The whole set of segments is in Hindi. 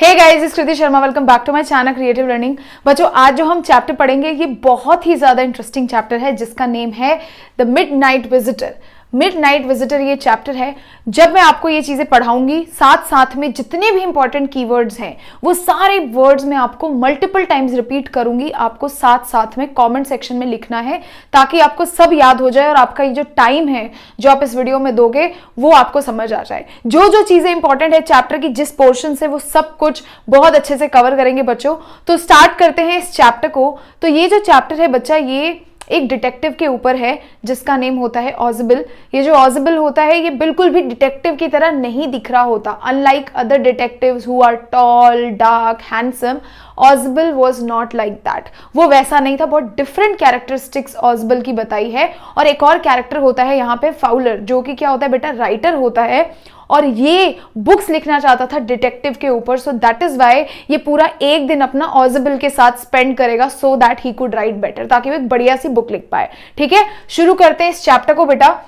हे गाइस, इस Kriti Sharma, welcome back to my channel creative learning. बच्चों, आज जो हम चैप्टर पढ़ेंगे ये बहुत ही ज्यादा इंटरेस्टिंग चैप्टर है जिसका नेम है the midnight visitor. Midnight visitor ये चैप्टर है। जब मैं आपको ये चीजें पढ़ाऊंगी साथ साथ में जितने भी इंपॉर्टेंट कीवर्ड्स हैं वो सारे वर्ड्स मैं आपको मल्टीपल टाइम्स रिपीट करूंगी। आपको साथ साथ में कमेंट सेक्शन में लिखना है ताकि आपको सब याद हो जाए और आपका ये जो टाइम है जो आप इस वीडियो में दोगे वो आपको समझ आ जाए। जो जो चीजें इंपॉर्टेंट है चैप्टर की जिस पोर्शन से वो सब कुछ बहुत अच्छे से कवर करेंगे बच्चों। तो स्टार्ट करते हैं इस चैप्टर को। तो ये जो चैप्टर है बच्चा, ये एक डिटेक्टिव के ऊपर है जिसका नेम होता है ऑजिबल। ये जो ऑजिबल होता है ये बिल्कुल भी डिटेक्टिव की तरह नहीं दिख रहा होता। Unlike other detectives who are tall, dark, handsome, Ausable was not like that. वो वैसा नहीं था। बहुत डिफरेंट कैरेक्टरिस्टिक्स ऑजिबल की बताई है। और एक और कैरेक्टर होता है यहाँ पे फाउलर, जो कि क्या होता है बेटा, राइटर होता है और ये बुक्स लिखना चाहता था डिटेक्टिव के ऊपर। सो दैट इज वाई ये पूरा एक दिन अपना ऑजिबल के साथ स्पेंड करेगा so that he could write better, ताकि वो एक बढ़िया सी बुक लिख पाए। ठीक है, शुरू करते हैं इस चैप्टर को बेटा।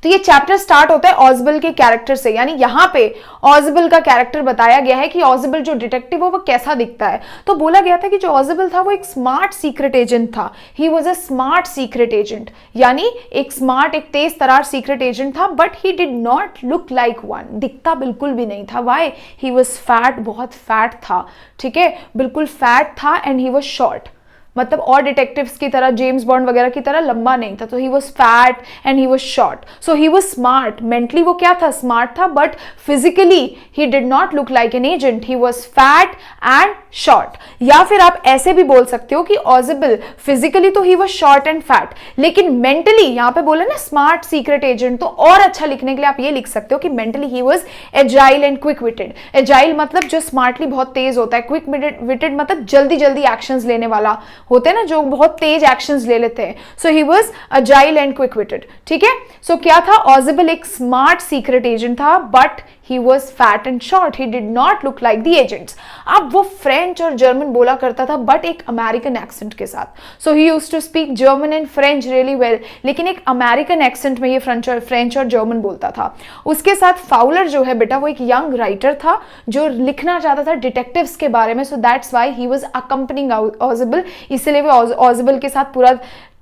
तो ये चैप्टर स्टार्ट होता है ऑजिबल के कैरेक्टर से, यानी यहाँ पे ऑजिबल का कैरेक्टर बताया गया है कि ऑजिबल जो डिटेक्टिव हो वो कैसा दिखता है। तो बोला गया था कि जो ऑजिबल था वो एक स्मार्ट सीक्रेट एजेंट था। ही was a smart secret agent, यानी एक स्मार्ट, एक तेज तरार सीक्रेट एजेंट था। But he did not look like one, दिखता बिल्कुल भी नहीं था। वाई? ही वॉज फैट, बहुत फैट था। ठीक है, बिल्कुल फैट था। एंड ही वॉज शॉर्ट, मतलब और डिटेक्टिव्स की तरह, जेम्स बॉन्ड वगैरह की तरह लंबा नहीं था। तो ही was fat and he was short. So he was smart. Mentally वो क्या था, स्मार्ट था। But physically he did not look like an agent. He was fat and short. या फिर आप ऐसे भी बोल सकते हो कि ऑजिबल फिजिकली तो he was short and fat, लेकिन मेंटली, यहाँ पे बोले ना स्मार्ट सीक्रेट एजेंट, तो और अच्छा लिखने के लिए आप ये लिख सकते हो कि mentally he was agile and quick witted. Agile मतलब जो स्मार्टली बहुत तेज होता है, क्विक विटेड मतलब जल्दी जल्दी एक्शंस लेने वाला होते हैं ना, जो बहुत तेज एक्शंस ले लेते हैं। So he was agile and quick witted. ठीक है, सो क्या था, ऑजिबल एक स्मार्ट सीक्रेट एजेंट था, but he was fat and short. He did not look like the agents. अब वो फ्रेंच और जर्मन बोला करता था बट एक अमेरिकन एक्सेंट के साथ। So he used to speak German and French really well, लेकिन एक अमेरिकन एक्सेंट में ये फ्रेंच और जर्मन बोलता था। उसके साथ फाउलर जो है बेटा वो एक यंग राइटर था जो लिखना चाहता था डिटेक्टिव्स के बारे में। So that's why he was accompanying Ausable, इसलिए वो ऑजिबल के साथ पूरा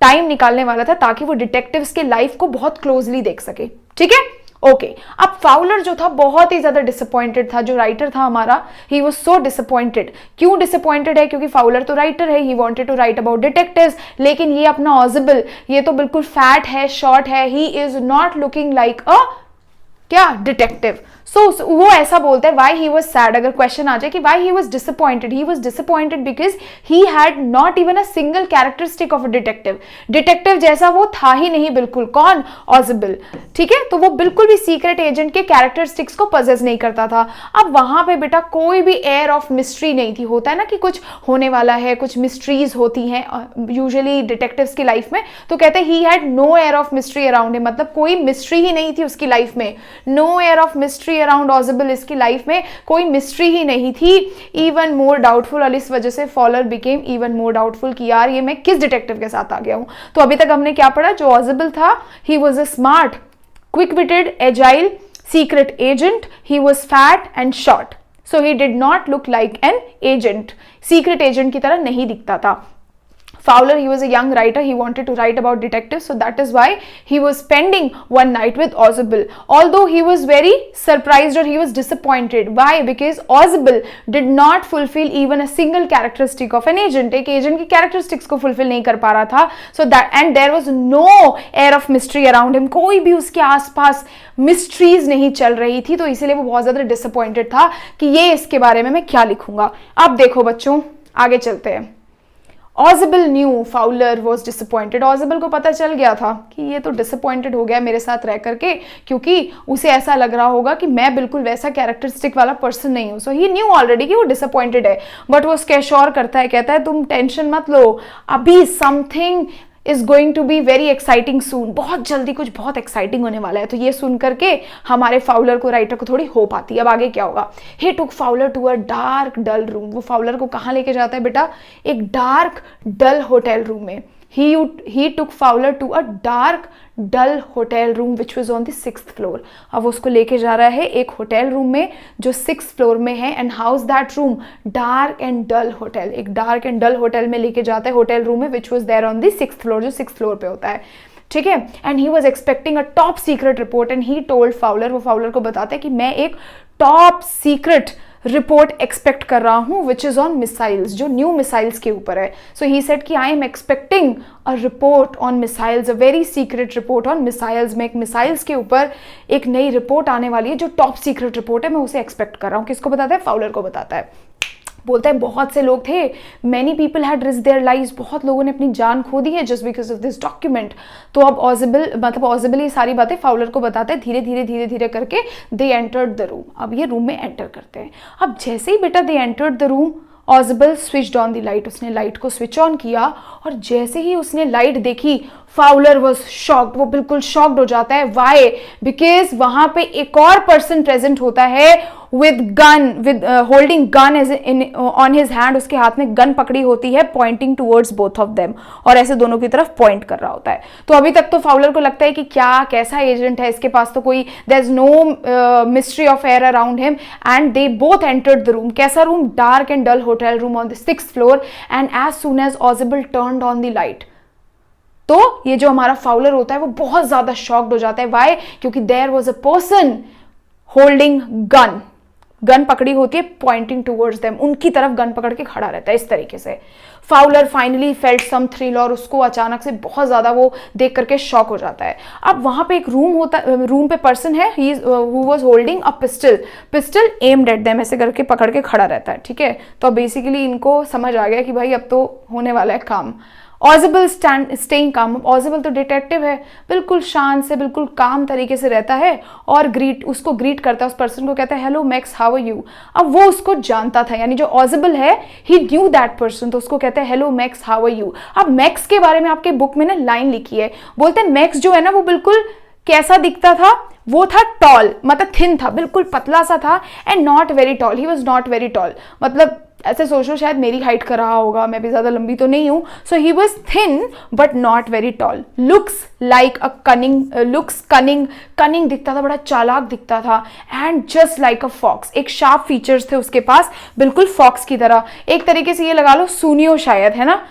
टाइम निकालने वाला था ताकि वो डिटेक्टिव्स के लाइफ को बहुत क्लोजली देख सके। ठीक है, ओके। अब फाउलर जो था बहुत ही ज्यादा डिसअपॉइंटेड था। जो राइटर था हमारा, ही वाज सो डिसअपॉइंटेड। क्यों डिसअपॉइंटेड है? क्योंकि फाउलर तो राइटर है, he wanted to write about detectives, लेकिन ये अपना ऑजिबल, ये तो बिल्कुल फैट है, शॉर्ट है, he is not looking like अ क्या, डिटेक्टिव। सो वो ऐसा बोलता है वाई ही वॉज सैड। अगर क्वेश्चन आ जाए कि why he was disappointed, he was disappointed because he had not even a single characteristic of a detective. Detective जैसा वो था ही नहीं बिल्कुल। कौन? ऑजिबल। ठीक है, तो वो बिल्कुल भी सीक्रेट एजेंट के कैरेक्टरिस्टिक्स को पजेस नहीं करता था। अब वहां पे बेटा कोई भी एयर ऑफ मिस्ट्री नहीं थी। होता है ना कि कुछ होने वाला है, कुछ मिस्ट्रीज होती हैं यूजुअली डिटेक्टिव्स की लाइफ में, तो कहते हैं he had no air of mystery around him, मतलब कोई मिस्ट्री ही नहीं थी उसकी लाइफ में। No air of mystery around Ausable, इसकी लाइफ में कोई मिस्ट्री ही नहीं थी। इवन मोर डाउटफुल, और इस वजह से Fowler became even more doubtful कि यार ये मैं किस डिटेक्टिव के साथ आ गया हूं। तो अभी तक हमने क्या पढ़ा? जो ऑजिबल था, ही was a smart, quick witted, agile secret agent, he was fat and short. So he did not look like an agent, secret agent की तरह नहीं दिखता था। Fowler, he was a young writer, he wanted to write about detectives, so that is why he was spending one night with Audible. Although he was very surprised or he was disappointed. Why? Because Audible did not fulfill even a single characteristic of an agent. एक agent की characteristics को fulfill नहीं कर पा रहा था. So that, and there was no air of mystery around him. कोई भी उसके आसपास मिस्ट्रीज नहीं चल रही थी, तो इसलिए वो बहुत ज्यादा डिसअपॉइंटेड था कि ये इसके बारे में मैं क्या लिखूंगा। अब देखो बच्चों, आगे चलते हैं। ऑजिबल न्यू फाउलर वॉज डिसअपॉइंटेड। ऑजिबल को पता चल गया था कि ये तो डिसअपॉइंटेड हो गया मेरे साथ रह करके, क्योंकि उसे ऐसा लग रहा होगा कि मैं बिल्कुल वैसा कैरेक्टरिस्टिक वाला पर्सन नहीं हूँ। सो ही न्यू ऑलरेडी कि वो डिसअपॉइंटेड है, बट वो उसके श्योर करता है, कहता है तुम टेंशन मत लो, अभी something is going to be very exciting soon, बहुत जल्दी कुछ बहुत एक्साइटिंग होने वाला है। तो ये सुन करके हमारे फाउलर को, राइटर को थोड़ी होप आती है। अब आगे क्या होगा? He took Fowler to a dark dull room. वो फाउलर को कहाँ लेके जाता है बेटा? एक डार्क डल होटल रूम में। he took Fowler to a dark dull hotel room which was on the 6th floor. अब उसको लेके जा रहा है एक होटल रूम में जो 6th फ्लोर में है. And how is that room? Dark and dull hotel. एक डार्क एंड डल होटल में लेके जाता है, होटल रूम में, which was there on the 6th floor, जो 6th फ्लोर पे होता है. ठीक है. And he was expecting a top secret report and he told Fowler, वो फाउलर को बताता है कि मैं एक टॉप सीक्रेट रिपोर्ट एक्सपेक्ट कर रहा हूं विच इज ऑन मिसाइल्स, जो न्यू मिसाइल्स के ऊपर है. सो ही सेड कि I am expecting a report on missiles, a very secret report on missiles. मैं एक मिसाइल्स के ऊपर एक नई रिपोर्ट आने वाली है जो टॉप सीक्रेट रिपोर्ट है, मैं उसे एक्सपेक्ट कर रहा हूँ. किसको बताता है? फाउलर को बताता है. बोलता है बहुत से लोग थे, many people had risk their lives, बहुत लोगों ने अपनी जान खो दी है just because of this document. तो अब ऑजिबल ये सारी बातें फाउलर को बताते हैं. धीरे धीरे करके दे एंटर्ड द रूम. अब ये रूम में एंटर करते हैं. अब जैसे ही बेटा they entered the room, Ausable switched on the light. उसने लाइट को स्विच ऑन किया और जैसे ही उसने लाइट देखी, फाउलर वॉज शॉक्ड. वो बिल्कुल शॉक्ड हो जाता है. वाई? बिकॉज वहां पे एक और पर्सन प्रेजेंट होता है with holding gun on his hand. उसके हाथ में गन पकड़ी होती है, pointing towards both of them, और ऐसे दोनों की तरफ पॉइंट कर रहा होता है. तो अभी तक तो फाउलर को लगता है कि क्या कैसा एजेंट है, इसके पास तो कोई, there is no mystery of air around him. And they both entered the room. कैसा रूम? Dark and dull hotel room on the 6th floor. And as soon as Ausable turned on the light, तो ये जो हमारा फाउलर होता है वो बहुत ज्यादा शॉक्ड हो जाता है. वाई? क्योंकि there was a person holding gun पकड़ी होती है, पॉइंटिंग टूवर्ड्स देम, उनकी तरफ गन पकड़ के खड़ा रहता है इस तरीके से. Fowler finally felt some thrill, और उसको अचानक से बहुत ज्यादा वो देख करके शॉक हो जाता है. अब वहां पे एक रूम पे पर्सन है, who was holding a pistol aimed at them, ऐसे करके पकड़ के खड़ा रहता है. ठीक है. तो बेसिकली इनको समझ आ गया कि भाई अब तो होने वाला है काम. ऑजिबल स्टेइंग काम. ऑजिबल तो डिटेक्टिव है, बिल्कुल शांत से, बिल्कुल काम तरीके से रहता है और उसको ग्रीट करता है, उस पर्सन को कहता है hello Max, how are you. अब वो उसको जानता था, यानी जो ऑजिबल है ही न्यू दैट पर्सन, तो उसको कहता है hello Max, how are you. अब मैक्स के बारे में आपके बुक में ना लाइन लिखी है, बोलते हैं मैक्स जो है ना वो बिल्कुल कैसा दिखता था? वो था टॉल, मतलब थिन था, बिल्कुल पतला सा था. And not very toll, he was not very toll. मतलब ऐसे सोचो शायद मेरी हाइट का रहा होगा, मैं भी ज्यादा लंबी तो नहीं हूं. So he was thin but not very tall. Looks like a cunning दिखता था, बड़ा चालाक दिखता था. And just like a fox, एक शार्प फीचर्स थे उसके पास, बिल्कुल फॉक्स की तरह. एक तरीके से ये लगा लो सूनियो शायद, है ना.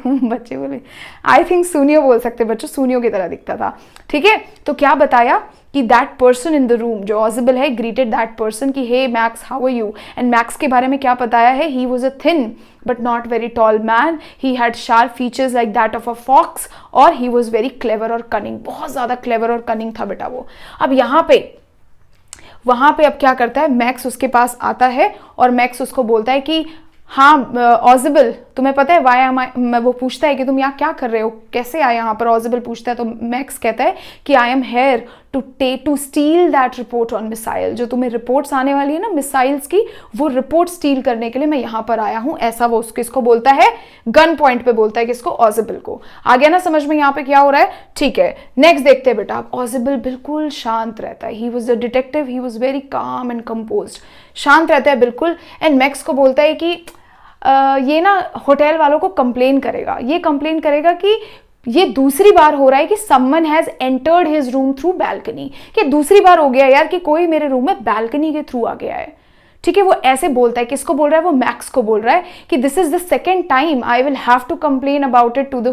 बच्चे बोले, आई थिंक सूनियो बोल सकते बच्चों, सूनियो की तरह दिखता था. ठीक है. तो क्या बताया कि that person in the room, जो ऑजिबल है, ग्रीटेड दैट पर्सन कि hey Max, how are you. And Max के बारे में क्या बताया है? He was a thin but not very tall man, he had sharp features like that of a fox, और he was very clever और cunning. बहुत ज्यादा clever और cunning था बेटा वो. अब वहां पे अब क्या करता है, मैक्स उसके पास आता है और मैक्स उसको बोलता है कि हाँ ऑजिबल, तुम्हें पता है वाई वो पूछता है कि तुम यहाँ क्या कर रहे हो, कैसे आए यहाँ पर. ऑजिबल पूछता है तो मैक्स कहता है कि I am here to steal that report on missile. जो तुम्हें रिपोर्ट्स आने वाली है ना मिसाइल्स की, वो रिपोर्ट स्टील करने के लिए मैं यहाँ पर आया हूँ. ऐसा वो किसको बोलता है? गन पॉइंट पे बोलता है. किसको? ऑजिबल को. आ गया ना समझ में यहाँ पे क्या हो रहा है? ठीक है. नेक्स्ट देखते हैं बेटा. ऑजिबल बिल्कुल शांत रहता है. He was a detective, he was very calm and composed. शांत रहता है बिल्कुल. एंड मैक्स को बोलता है कि ये ना होटल वालों को कंप्लेन करेगा. ये कंप्लेन करेगा कि ये दूसरी बार हो रहा है कि someone has entered his room through balcony. कि दूसरी बार हो गया यार कि कोई मेरे रूम में बैल्कनी के थ्रू आ गया है. ठीक है. वो ऐसे बोलता है. किसको बोल रहा है? वो मैक्स को बोल रहा है कि this is the second time I will have to complain about it to the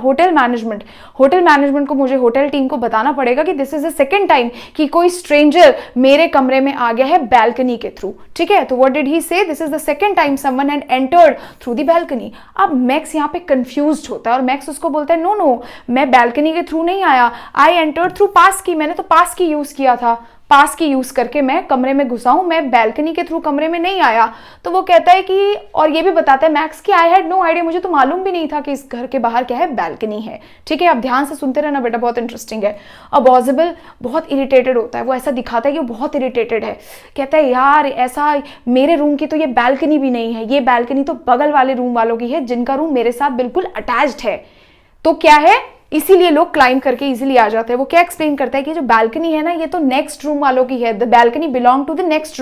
hotel management. Hotel management को, मुझे होटल टीम को बताना पड़ेगा कि this is the second time कि कोई स्ट्रेंजर मेरे कमरे में आ गया है बैल्कनी के थ्रू. ठीक है. तो व्हाट डिड ही से? This is the second time someone had entered through the balcony. अब मैक्स यहाँ पे कंफ्यूज्ड होता है और मैक्स उसको बोलता है नो, मैं बैल्कनी के थ्रू नहीं आया, आई एंटर्ड थ्रू पास की. मैंने तो पास की यूज किया था, पास की यूज करके मैं कमरे में घुसा हूं, मैं बैल्कनी के थ्रू कमरे में नहीं आया. तो वो कहता है कि, और ये भी बताता है मैक्स कि आई हैड नो आइडिया, मुझे तो मालूम भी नहीं था कि इस घर के बाहर क्या है, बैल्कनी है. ठीक है. अब ध्यान से सुनते रहना बेटा, बहुत इंटरेस्टिंग है. अब ऑजिबल बहुत इरिटेटेड होता है. वो ऐसा दिखाता है कि वो बहुत इरिटेटेड है. कहता है यार ऐसा, मेरे रूम की तो ये बैल्कनी भी नहीं है, ये बैल्कनी तो बगल वाले रूम वालों की है जिनका रूम मेरे साथ बिल्कुल अटैच्ड है. तो क्या है, इसीलिए लोग क्लाइंब करके इजीली आ जाते हैं। वो क्या एक्सप्लेन करता है कि जो बालकनी है ना, ये तो नेक्स्ट रूम वालों की है, the balcony belong to the next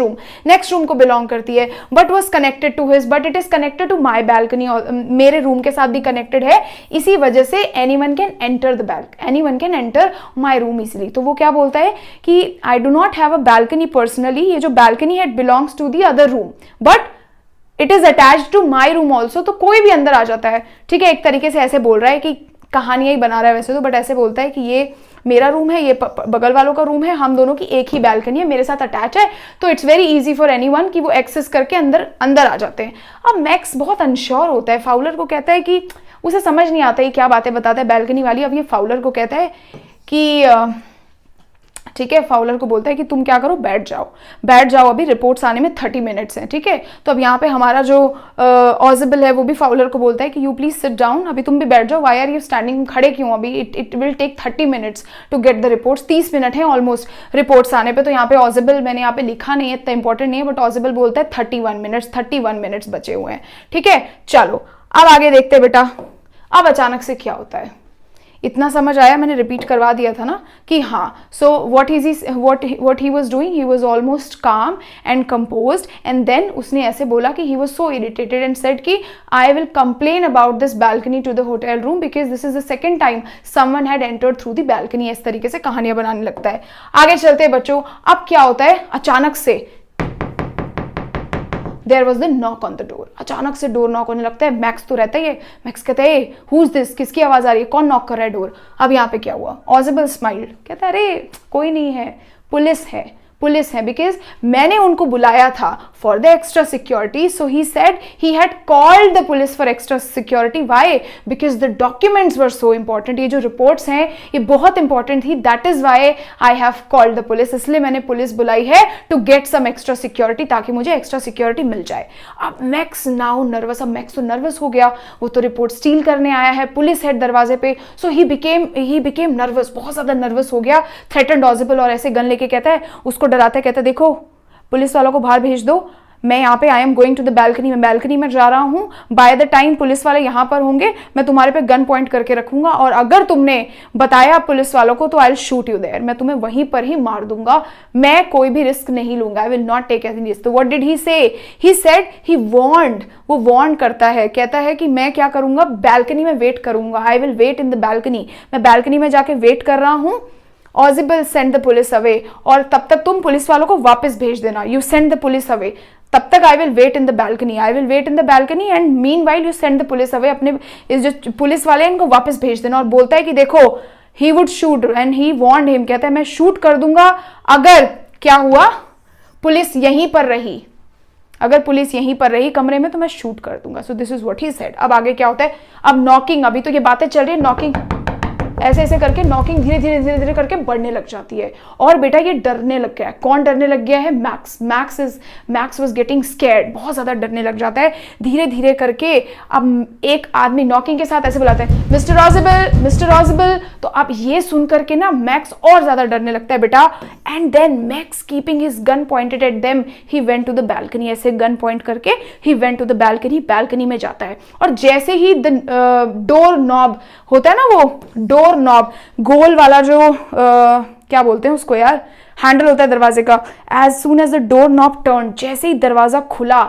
room को बिलोंग करती है, but was connected to his, but it is connected to my balcony, मेरे रूम के साथ भी कनेक्टेड है, इसी वजह से anyone can enter my room easily. तो वो क्या बोलता है कि I do not have a balcony personally, ये जो बालकनी है it belongs to the other room, but it is attached to my room also. तो कोई भी अंदर आ जाता है, ठीक है। एक तरीके से ऐसे बोल रहा है कि कहानियां ही बना रहा है वैसे तो, बट ऐसे बोलता है कि ये मेरा रूम है, ये बगल वालों का रूम है, हम दोनों की एक ही बालकनी है, मेरे साथ अटैच है, तो it's very easy for anyone कि वो एक्सेस करके अंदर आ जाते हैं। अब मैक्स बहुत अनश्योर होता है, फाउलर को कहता है कि उसे समझ नहीं आता है क्या बातें बताता है बालकनी वाली। अब ये फाउलर को कहता है कि ठीक है, फाउलर को बोलता है कि तुम क्या करो, बैठ जाओ, अभी रिपोर्ट्स आने में 30 मिनट्स हैं, ठीक है। तो अब यहाँ पे हमारा जो ऑजिबल है वो भी फाउलर को बोलता है कि यू प्लीज सिट डाउन, अभी तुम भी बैठ जाओ, वाई आर यू स्टैंडिंग, खड़े क्यों, अभी it will take 30 minutes to get the reports, 30 minute है ऑलमोस्ट रिपोर्ट्स आने पे। तो यहाँ पे ऑजिबल मैंने यहाँ पे लिखा नहीं है, इतना इंपॉर्टेंट नहीं है, बट ऑजिबल बोलता है 31 मिनट्स बचे हुए हैं, ठीक है। चलो अब आगे देखते हैं बेटा, अब अचानक से क्या होता है। इतना समझ आया, मैंने रिपीट करवा दिया था ना कि हाँ। So what he was doing, he was almost calm and composed, and then उसने ऐसे बोला कि he was so irritated and said कि I will complain about this balcony to the hotel room because this is the second time someone had entered through the balcony. इस तरीके से कहानियां बनाने लगता है। आगे चलते हैं बच्चों। अब क्या होता है, अचानक से there was the knock on the door, अचानक से डोर नॉक होने लगता है। मैक्स तो रहता ही है, मैक्स कहता है हु इज दिस, किसकी आवाज आ रही है, कौन नॉक कर रहा है डोर। अब यहाँ पे क्या हुआ, ऑजिबल स्माइल्ड, कहता है अरे कोई नहीं है, पुलिस है बिकॉज मैंने उनको बुलाया था for the extra security. So he said he had called the police for extra security. Why, because the documents were so important, ये जो रिपोर्ट्स हैं ये बहुत इंपॉर्टेंट थी, that is why I have called the police, इसलिए मैंने पुलिस बुलाई है to get some extra security, ताकि मुझे एक्स्ट्रा सिक्योरिटी मिल जाए। अब मैक्स नाउ नर्वस, अब मैक्स तो नर्वस हो गया, वो तो रिपोर्ट स्टील करने आया है, पुलिस है दरवाजे पे। सो ही बिकेम नर्वस, बहुत ज्यादा नर्वस हो गया, थ्रेटन्ड ऑजिबल, और ऐसे गन लेके कहता है, उसको डराता है, कहता है देखो पुलिस वालों को बाहर भेज दो, मैं यहाँ पे I am going to the balcony, मैं बालकनी में जा रहा हूँ, बाय द टाइम पुलिस वाले यहाँ पर होंगे मैं तुम्हारे पे गन पॉइंट करके रखूंगा, और अगर तुमने बताया पुलिस वालों को तो I will shoot you there, मैं तुम्हें वहीं पर ही मार दूंगा, मैं कोई भी रिस्क नहीं लूंगा, I will not take any risk. तो what did he say, he said, he warned, वो वार्न करता है, कहता है कि मैं क्या करूंगा, बालकनी में वेट करूंगा, I will wait in the balcony, मैं बालकनी में जाके वेट कर रहा हूँ। Ausable send the police away, और तब तक तुम पुलिस वालों को वापस भेज देना, you send the police away, तब तक I will wait in the balcony and meanwhile you send the police away, अपने इस जो पुलिस वाले हैं इनको वापस भेज देना। और बोलता है कि देखो he would shoot and he warned him, कहता है मैं शूट कर दूंगा अगर क्या हुआ, पुलिस यहीं पर रही, अगर पुलिस यहीं पर रही कमरे में तो मैं शूट कर दूंगा। So this is what he said. अब आगे क्या होता है, अब नॉकिंग, अभी तो ये बातें चल रही है, नॉकिंग ऐसे ऐसे करके नॉकिंग धीरे धीरे करके बढ़ने लग जाती है, और बेटा ये डरने लग गया है। कौन डरने लग गया है, मैक्स वाज गेटिंग स्कैर्ड, बहुत ज्यादा डरने लग जाता है धीरे धीरे करके। अब एक आदमी नॉकिंग के साथ ऐसे बुलाता है, मिस्टर ऑजिबल। तो अब ये सुन करके ना मैक्स और ज्यादा डरने लगता है बेटा, and then Max keeping his gun pointed at them he went to the balcony, ऐसे गन पॉइंट करके he went to the balcony में जाता है। और जैसे ही द डोर नॉब होता है ना, वो डोर नॉब गोल वाला जो क्या बोलते हैं उसको यार, हैंडल होता है दरवाजे का, as soon as the door knob turn, जैसे ही दरवाजा खुला,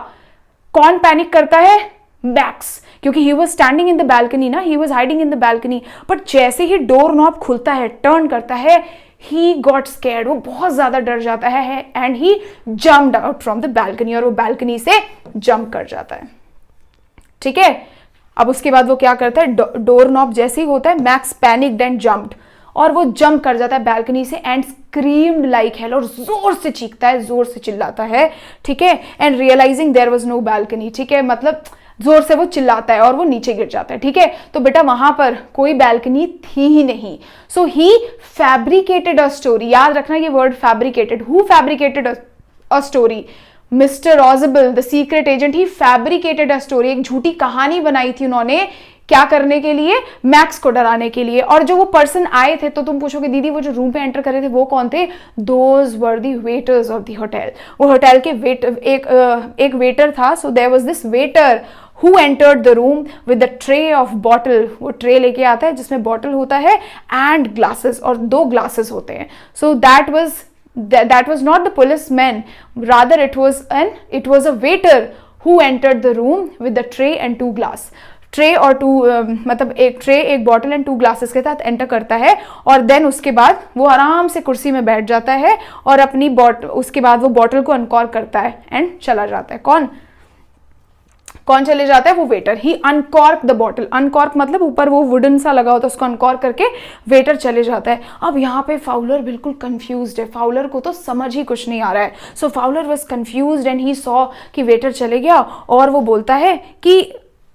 कौन पैनिक करता है, मैक्स, क्योंकि he was standing in the balcony ना, he was hiding in the balcony. But जैसे ही डोर नॉब खुलता है, टर्न करता है, ही गॉट स्कैर्ड, वो बहुत ज्यादा डर जाता है, and he jumped out from the balcony, और वो बालकनी से जंप कर जाता है। ठीक है, अब उसके बाद वो क्या करता है, डोर नॉब जैसे ही होता है, मैक्स पैनिक्ड एंड जंप्ड, और वो जंप कर जाता है बालकनी से, एंड स्क्रीम्ड लाइक हेल, और जोर से चीखता है, जोर से चिल्लाता है, ठीक है, and realising there was no balcony, ठीक है, मतलब जोर से वो चिल्लाता है और वो नीचे गिर जाता है। ठीक है, तो बेटा वहां पर कोई बालकनी थी ही नहीं। सो ही फैब्रिकेटेड अ स्टोरी, याद रखना ये word fabricated, who fabricated a story, mister ऑजिबल the secret agent, he fabricated a story, एक झूठी कहानी बनाई थी उन्होंने, क्या करने के लिए, मैक्स को डराने के लिए। और जो वो पर्सन आए थे, तो तुम पूछोगे दीदी वो जो रूम पे एंटर कर रहे थे वो कौन थे, those were the waiters of the hotel, वो होटल के एक वेटर था। So there was this waiter who entered the room with a tray of bottle, वो ट्रे लेके आता है जिसमें बॉटल होता है and glasses, और 2 ग्लासेस होते हैं. So that was not the policeman, rather it was a waiter who entered the room with the tray and 2 glass. Tray और 2 मतलब एक ट्रे, एक बॉटल एंड 2 ग्लासेस के साथ एंटर करता है, और देन उसके बाद वो आराम से कुर्सी में बैठ जाता है और अपनी उसके बाद वो बॉटल को अनकॉर्क करता है एंड चला जाता है. कौन चले जाता है? वो waiter. He uncork the bottle. Uncork मतलब ऊपर वो वुडन सा लगा होता है, उसको अनकॉर्क करके वेटर चले जाता है. अब यहाँ पे फाउलर बिल्कुल कंफ्यूज्ड है. फाउलर को तो समझ ही कुछ नहीं आ रहा है. So Fowler was confused and he saw कि वेटर चले गया, और वो बोलता है कि,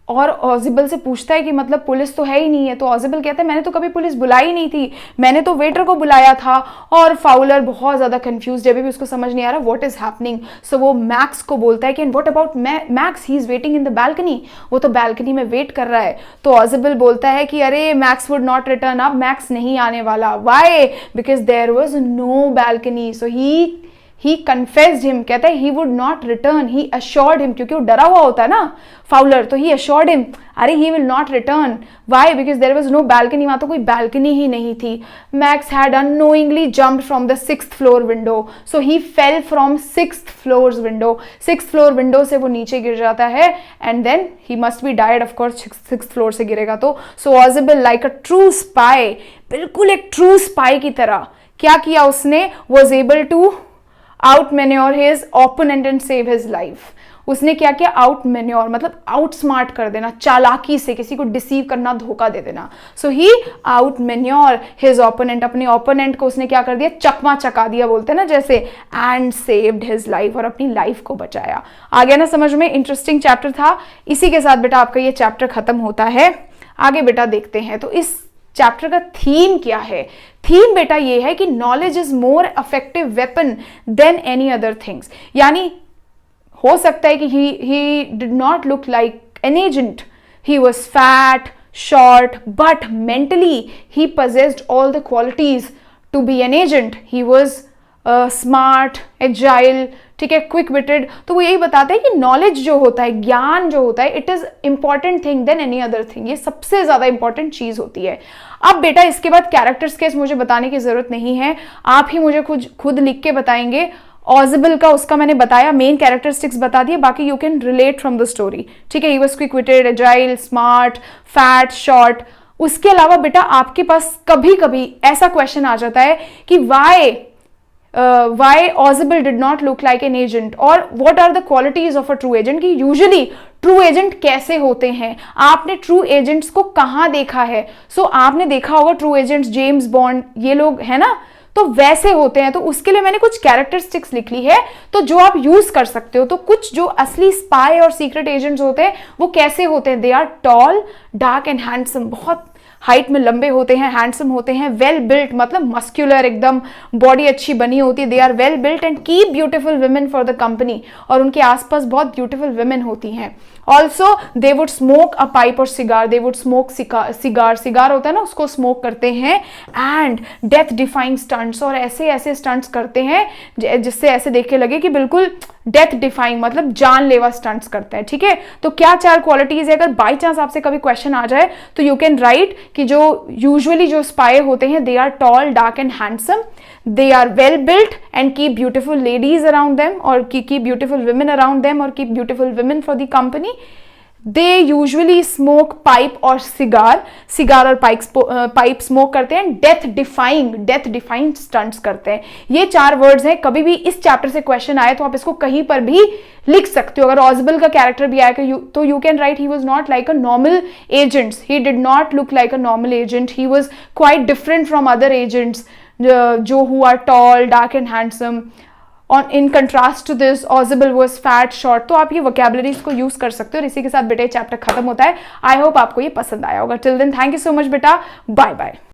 और ऑजिबल से पूछता है कि मतलब पुलिस तो है ही नहीं है. तो ऑजिबल कहता है मैंने तो कभी पुलिस बुलाई नहीं थी, मैंने तो वेटर को बुलाया था. और फाउलर बहुत ज़्यादा कंफ्यूज्ड है, अभी भी उसको समझ नहीं आ रहा व्हाट इज़ हैपनिंग. सो वो मैक्स को बोलता है कि what about max, he is waiting in the balcony, वो तो बैल्कनी में वेट कर रहा है. तो ऑजिबल बोलता है कि अरे मैक्स वुड नॉट रिटर्न, अब मैक्स नहीं आने वाला. Why? Because there was no balcony. So he confessed him, कहता है he would not return, he assured him, क्योंकि वो डरा हुआ होता है ना फाउलर, तो ही अश्योर्ड हिम अरे he will not return. Why? Because there was no balcony, वहां तो कोई बैल्कनी ही नहीं थी. Max had unknowingly jumped from the 6th floor window, so he fell from 6th floor window. 6th floor window से वो नीचे गिर जाता है and then he must be died, of course 6th floor से गिरेगा तो. So Ausable like a true spy, बिल्कुल एक ट्रू स्पाई की तरह क्या किया उसने, was able to outmanoeuvre his opponent and save his life. उसने क्या किया? आउटमैन्योर मतलब आउटस्मार्ट कर देना, चालाकी से किसी को डिसीव करना, धोखा दे देना. सो ही आउटमैन्योर हिज ओपोनेंट, अपने ओपोनेंट को उसने क्या कर दिया? चकमा चका दिया बोलते हैं ना जैसे, एंड सेव्ड हिज लाइफ, और अपनी लाइफ को बचाया. आ गया ना समझ में? इंटरेस्टिंग चैप्टर था. इसी के साथ बेटा आपका ये चैप्टर खत्म होता है. आगे बेटा देखते हैं तो इस चैप्टर का थीम क्या है. थीम बेटा ये है कि knowledge is more effective weapon than any other things. यानी हो सकता है कि he did not look like an agent, he was fat, short, but mentally he possessed all the qualities to be an agent. He was smart, agile, ठीक है, क्विक विटेड. तो वो यही बताते हैं कि नॉलेज जो होता है, ज्ञान जो होता है, it is important thing than any other thing. ये सबसे ज्यादा इंपॉर्टेंट चीज होती है. अब बेटा इसके बाद कैरेक्टर स्केच मुझे बताने की जरूरत नहीं है, आप ही मुझे खुद लिख के बताएंगे. ऑजिबल का उसका मैंने बताया, मेन कैरेक्टरिस्टिक्स बता दिए, बाकी you can relate from the story. ठीक है, he was quick witted, agile, smart, fat, short. उसके अलावा बेटा आपके पास कभी कभी ऐसा क्वेश्चन आ जाता है कि why Ozible did not look like an agent, और what are the qualities of a true agent, कि यूजुअली ट्रू एजेंट कैसे होते हैं. आपने ट्रू एजेंट्स को कहाँ देखा है? आपने देखा होगा ट्रू एजेंट्स, जेम्स बॉन्ड, ये लोग है ना, तो वैसे होते हैं. तो उसके लिए मैंने कुछ कैरेक्टरिस्टिक्स लिख ली है, तो जो आप यूज कर सकते हो. तो कुछ जो असली स्पाई और सीक्रेट एजेंट्स होते हैं वो कैसे होते हैं? They are tall, dark and handsome, बहुत हाइट में लंबे होते हैं, हैंडसम होते हैं, वेल बिल्ट मतलब मस्क्यूलर, एकदम बॉडी अच्छी बनी होती है. They are well built and keep beautiful women for the company, और उनके आसपास बहुत ब्यूटीफुल वुमेन होती हैं. Also they would smoke a pipe और cigar, they would smoke cigar होता है ना, उसको स्मोक करते हैं. एंड डेथ डिफाइंग स्टंट्स, और ऐसे ऐसे स्टंट्स करते हैं जिससे ऐसे देख के लगे कि बिल्कुल डेथ डिफाइंग मतलब जानलेवा स्टंट्स करते हैं. ठीक है, तो क्या 4 क्वालिटीज है? अगर बाई चांस आपसे कभी क्वेश्चन आ जाए तो यू कैन राइट कि जो यूजुअली जो स्पाई होते हैं, they are tall, dark and handsome, they are well built and keep beautiful ladies around them, or keep beautiful women around them, or keep beautiful women for the company. They usually smoke pipe और सिगार और पाइप स्मोक करते हैं. डेथ डिफाइंग स्टंट्स करते हैं. ये 4 वर्ड्स हैं. कभी भी इस चैप्टर से क्वेश्चन आए तो आप इसको कहीं पर भी लिख सकते हो. अगर ऑजिबल का कैरेक्टर भी आएगा तो you can write he was not like a normal agents, he did not look like a normal agent, he was quite different from other agents जो who are tall, dark and handsome. in contrast to this, Ozible was fat, short. तो आप ये vocabularies को यूज कर सकते हो. और इसी के साथ बेटा चैप्टर खत्म होता है. आई होप आपको ये पसंद आया होगा. Till then thank you so much बेटा. Bye bye.